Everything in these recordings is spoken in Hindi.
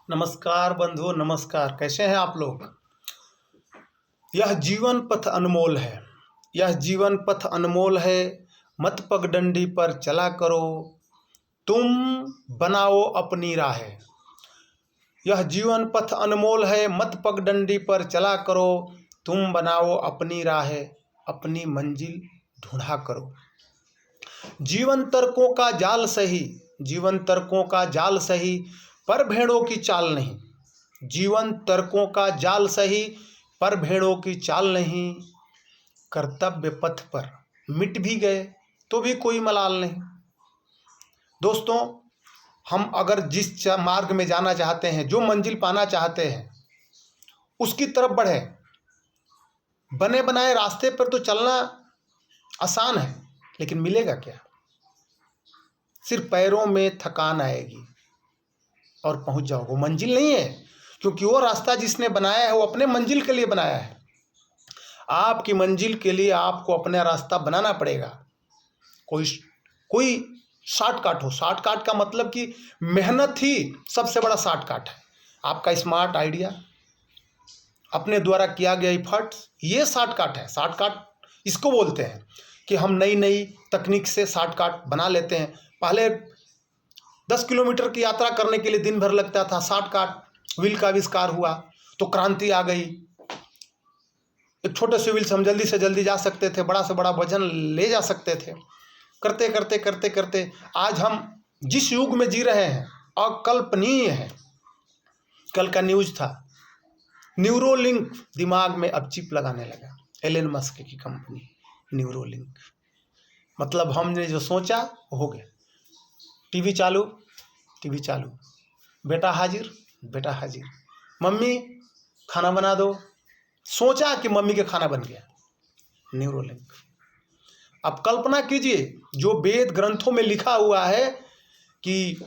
नमस्कार बंधु, नमस्कार। कैसे हैं आप लोग। यह जीवन पथ अनमोल है। यह जीवन पथ अनमोल है। मत पगडंडी पर चला करो, तुम बनाओ अपनी राहें। यह जीवन पथ अनमोल है। मत पगडंडी पर चला करो, तुम बनाओ अपनी राहें। अपनी मंजिल ढूंढा करो। जीवन तर्कों का जाल सही, जीवन तर्कों का जाल सही, पर भेड़ों की चाल नहीं। जीवन तर्कों का जाल सही, पर भेड़ों की चाल नहीं। कर्तव्य पथ पर मिट भी गए तो भी कोई मलाल नहीं। दोस्तों, हम अगर जिस मार्ग में जाना चाहते हैं, जो मंजिल पाना चाहते हैं, उसकी तरफ बढ़े। बने बनाए रास्ते पर तो चलना आसान है, लेकिन मिलेगा क्या। सिर्फ पैरों में थकान आएगी और पहुंच जाओगे। वो मंजिल नहीं है, क्योंकि वो रास्ता जिसने बनाया है वो अपने मंजिल के लिए बनाया है। आपकी मंजिल के लिए आपको अपना रास्ता बनाना पड़ेगा। कोई शॉर्टकट हो। शॉर्टकट का मतलब कि मेहनत ही सबसे बड़ा शॉर्टकट है। आपका स्मार्ट आइडिया, अपने द्वारा किया गया एफर्ट्स, ये शॉर्टकट है। शॉर्टकट इसको बोलते हैं कि हम नई नई तकनीक से शॉर्टकट बना लेते हैं। पहले 10 किलोमीटर की यात्रा करने के लिए दिन भर लगता था। शॉर्टकट व्हील का आविष्कार हुआ तो क्रांति आ गई। एक छोटे से व्हील से हम जल्दी से जल्दी जा सकते थे, बड़ा से बड़ा वजन ले जा सकते थे। करते करते करते करते आज हम जिस युग में जी रहे हैं, अकल्पनीय है। कल का न्यूज था, न्यूरोलिंक दिमाग में अब चिप लगाने लगा। एलन मस्क की कंपनी न्यूरोलिंक। मतलब हमने जो सोचा वो हो गया। टीवी चालू, टीवी चालू, बेटा हाजिर, बेटा हाजिर, मम्मी खाना बना दो, सोचा कि मम्मी के खाना बन गया। न्यूरोलिंक। अब कल्पना कीजिए, जो वेद ग्रंथों में लिखा हुआ है कि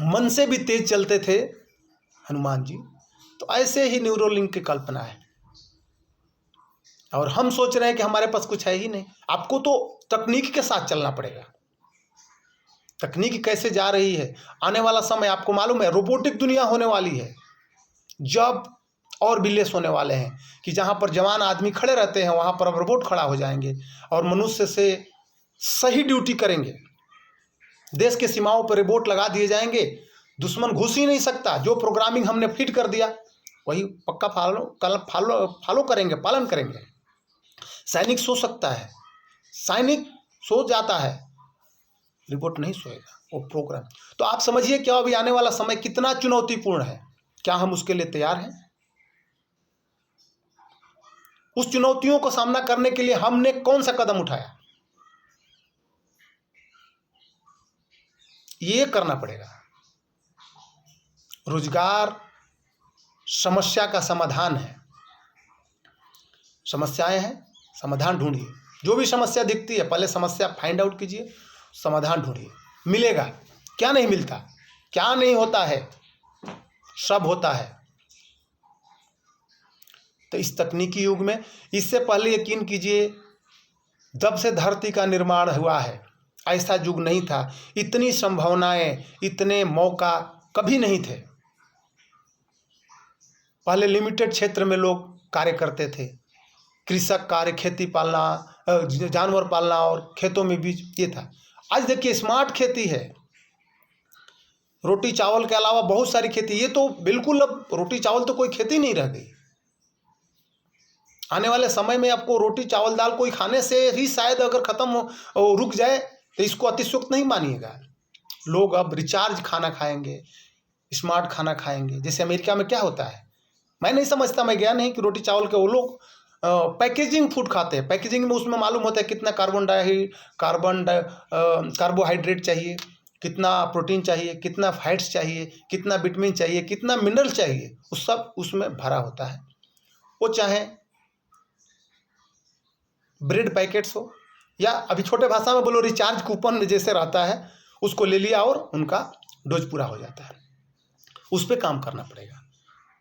मन से भी तेज चलते थे हनुमान जी, तो ऐसे ही न्यूरोलिंक की कल्पना है। और हम सोच रहे हैं कि हमारे पास कुछ है ही नहीं। आपको तो तकनीक के साथ चलना पड़ेगा। तकनीक कैसे जा रही है, आने वाला समय आपको मालूम है, रोबोटिक दुनिया होने वाली है। जब और भी लेस होने वाले हैं कि जहाँ पर जवान आदमी खड़े रहते हैं, वहाँ पर अब रोबोट खड़ा हो जाएंगे और मनुष्य से सही ड्यूटी करेंगे। देश के सीमाओं पर रोबोट लगा दिए जाएंगे, दुश्मन घुस ही नहीं सकता। जो प्रोग्रामिंग हमने फिट कर दिया वही पक्का फॉलो करेंगे, पालन करेंगे। सैनिक सो सकता है, सैनिक सो जाता है, रिपोर्ट नहीं सोएगा, वो प्रोग्राम। तो आप समझिए क्या अभी आने वाला समय कितना चुनौतीपूर्ण है। क्या हम उसके लिए तैयार हैं। उस चुनौतियों को सामना करने के लिए हमने कौन सा कदम उठाया, ये करना पड़ेगा। रोजगार समस्या का समाधान है। समस्याएं हैं, समाधान ढूंढिए। जो भी समस्या दिखती है, पहले समस्या फाइंड आउट कीजिए, समाधान ढूंढिए। मिलेगा। क्या नहीं मिलता, क्या नहीं होता है, सब होता है। तो इस तकनीकी युग में, इससे पहले यकीन कीजिए, जब से धरती का निर्माण हुआ है, ऐसा युग नहीं था। इतनी संभावनाएं, इतने मौका कभी नहीं थे। पहले लिमिटेड क्षेत्र में लोग कार्य करते थे। कृषक कार्य, खेती पालना, जानवर पालना और खेतों में बीज, ये था। आज देखिए स्मार्ट खेती है। रोटी चावल के अलावा बहुत सारी खेती। ये तो बिल्कुल अब रोटी चावल तो कोई खेती नहीं रह गई। आने वाले समय में आपको रोटी चावल दाल कोई खाने से ही शायद अगर खत्म हो, रुक जाए, तो इसको अतिशयोक्त नहीं मानिएगा। लोग अब रिचार्ज खाना खाएंगे, स्मार्ट खाना खाएंगे। जैसे अमेरिका में क्या होता है, मैं नहीं समझता, मैं गया नहीं कि रोटी चावल के वो लोग पैकेजिंग फूड खाते हैं। पैकेजिंग में उसमें मालूम होता है कितना कार्बोहाइड्रेट चाहिए, कितना प्रोटीन चाहिए, कितना फैट्स चाहिए, कितना विटामिन चाहिए, कितना मिनरल चाहिए, वो सब उसमें भरा होता है। वो चाहे ब्रेड पैकेट्स हो, या अभी छोटे भाषा में बोलो रिचार्ज कूपन जैसे रहता है, उसको ले लिया और उनका डोज पूरा हो जाता है। उस पर काम करना पड़ेगा।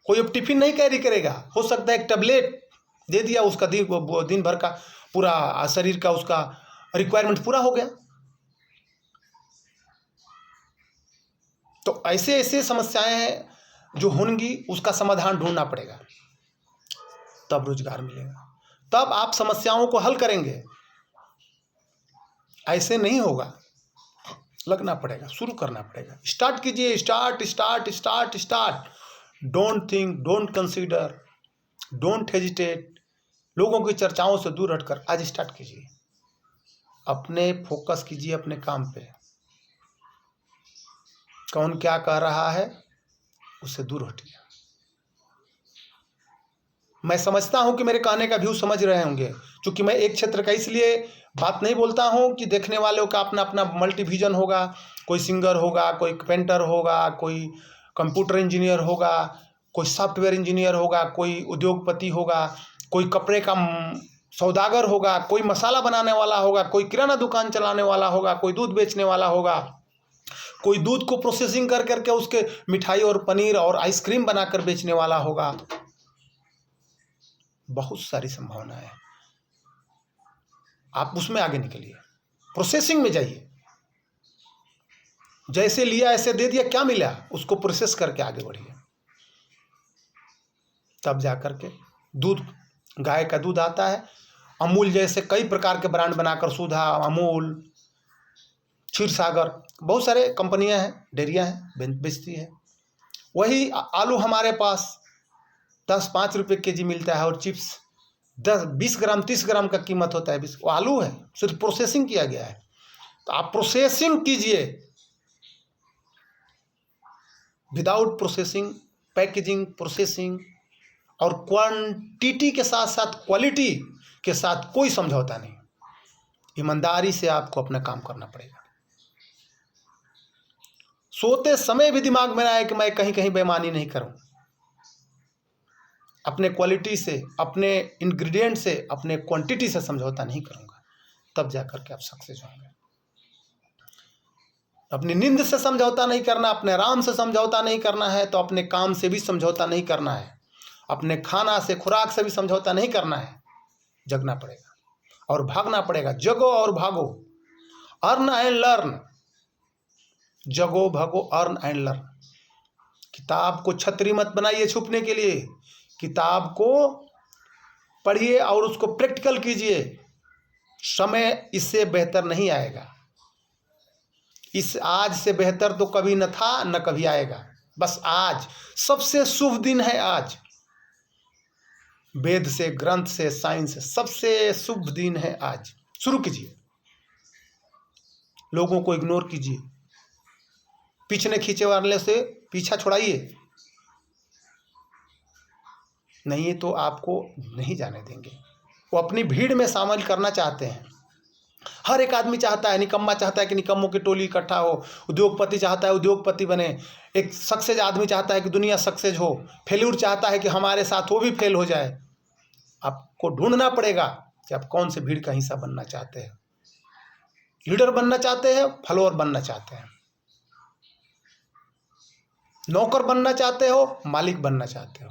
कोई अब टिफिन नहीं कैरी करेगा। हो सकता है एक टैबलेट दे दिया, उसका दिन भर का पूरा शरीर का उसका रिक्वायरमेंट पूरा हो गया। तो ऐसे ऐसे समस्याएं हैं जो होंगी उसका समाधान ढूंढना पड़ेगा, तब रोजगार मिलेगा, तब आप समस्याओं को हल करेंगे। ऐसे नहीं होगा, लगना पड़ेगा, शुरू करना पड़ेगा। स्टार्ट कीजिए, start start start start. Don't think, don't consider, don't hesitate. लोगों की चर्चाओं से दूर हटकर आज स्टार्ट कीजिए, अपने फोकस कीजिए अपने काम पे। कौन क्या कह रहा है उससे दूर हटिए। मैं समझता हूं कि मेरे कहने का व्यू समझ रहे होंगे, क्योंकि मैं एक क्षेत्र का इसलिए बात नहीं बोलता हूं कि देखने वालों का अपना अपना मल्टीविजन होगा। कोई सिंगर होगा, कोई पेंटर होगा, कोई कंप्यूटर इंजीनियर होगा, कोई सॉफ्टवेयर इंजीनियर होगा, कोई उद्योगपति होगा, कोई कपड़े का सौदागर होगा, कोई मसाला बनाने वाला होगा, कोई किराना दुकान चलाने वाला होगा, कोई दूध बेचने वाला होगा, कोई दूध को प्रोसेसिंग कर करके उसके मिठाई और पनीर और आइसक्रीम बनाकर बेचने वाला होगा। बहुत सारी संभावनाएं हैं, आप उसमें आगे निकलिए, प्रोसेसिंग में जाइए। जैसे लिया ऐसे दे दिया, क्या मिला उसको प्रोसेस करके आगे बढ़िए, तब जाकर के दूध, गाय का दूध आता है। अमूल जैसे कई प्रकार के ब्रांड बनाकर, सुधा, अमूल, क्षीरसागर, बहुत सारे कंपनियां हैं, डेयरियां हैं, बेचती है। वही आलू हमारे पास 10-5 रुपये केजी मिलता है, और चिप्स 10-20 ग्राम 30 ग्राम का कीमत होता है। वो आलू है, सिर्फ प्रोसेसिंग किया गया है। तो आप प्रोसेसिंग कीजिए, विदाउट प्रोसेसिंग, पैकेजिंग, प्रोसेसिंग और क्वांटिटी के साथ साथ क्वालिटी के साथ कोई समझौता नहीं। ईमानदारी से आपको अपना काम करना पड़ेगा। सोते समय भी दिमाग में आए कि मैं कहीं कहीं बेईमानी नहीं करूं। अपने क्वालिटी से, अपने इंग्रेडिएंट से, अपने क्वांटिटी से समझौता नहीं करूंगा, तब जाकर के आप सक्सेस होंगे। अपनी नींद से समझौता नहीं करना, अपने आराम से समझौता नहीं करना है, तो अपने काम से भी समझौता नहीं करना है, अपने खाना से, खुराक से भी समझौता नहीं करना है। जगना पड़ेगा और भागना पड़ेगा। जगो और भागो, अर्न एंड लर्न। जगो भागो, अर्न एंड लर्न। किताब को छतरी मत बनाइए छुपने के लिए, किताब को पढ़िए और उसको प्रैक्टिकल कीजिए। समय इससे बेहतर नहीं आएगा, इस आज से बेहतर तो कभी न था न कभी आएगा। बस आज सबसे शुभ दिन है। आज वेद से, ग्रंथ से, साइंस से सबसे शुभ दिन है आज। शुरू कीजिए, लोगों को इग्नोर कीजिए, पीछे खींचे वाले से पीछा छुड़ाइए, नहीं तो आपको नहीं जाने देंगे। वो अपनी भीड़ में शामिल करना चाहते हैं। हर एक आदमी चाहता है, निकम्मा चाहता है कि निकम्मों की टोली इकट्ठा हो, उद्योगपति चाहता है उद्योगपति बने, एक सक्सेस आदमी चाहता है कि दुनिया सक्सेस हो, फेल्यूर चाहता है कि हमारे साथ वो भी फेल हो जाए। आपको ढूंढना पड़ेगा कि आप कौन से भीड़ का हिस्सा बनना चाहते हैं। लीडर बनना चाहते हैं, फॉलोअर बनना चाहते हैं, नौकर बनना चाहते हो, मालिक बनना चाहते हो,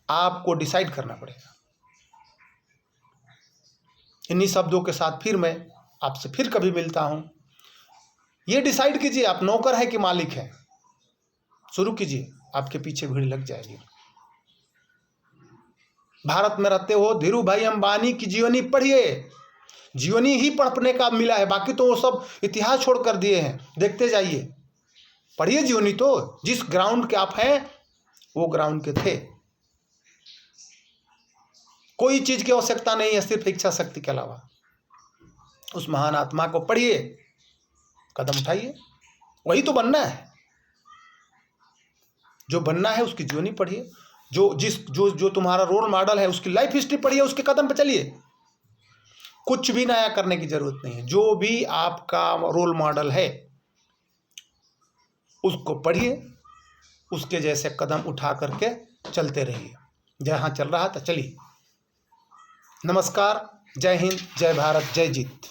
आपको डिसाइड करना पड़ेगा। इन्हीं शब्दों के साथ फिर मैं आपसे फिर कभी मिलता हूं। ये डिसाइड कीजिए, आप नौकर हैं कि मालिक हैं। शुरू कीजिए, आपके पीछे भीड़ लग जाएगी। भारत में रहते हो, धीरू भाई अंबानी की जीवनी पढ़िए। जीवनी ही पढ़ने का मिला है, बाकी तो वो सब इतिहास छोड़ कर दिए हैं। देखते जाइए, पढ़िए जीवनी। तो जिस ग्राउंड के आप हैं वो ग्राउंड के थे। कोई चीज की आवश्यकता नहीं है, सिर्फ इच्छा शक्ति के अलावा। उस महान आत्मा को पढ़िए, कदम उठाइए। वही तो बनना है, जो बनना है उसकी जीवनी पढ़िए। जो तुम्हारा रोल मॉडल है उसकी लाइफ हिस्ट्री पढ़िए, उसके कदम पे चलिए। कुछ भी नया करने की जरूरत नहीं है। जो भी आपका रोल मॉडल है उसको पढ़िए, उसके जैसे कदम उठा करके चलते रहिए। जहां चल रहा था चलिए। नमस्कार, जय हिंद, जय भारत, जय जीत।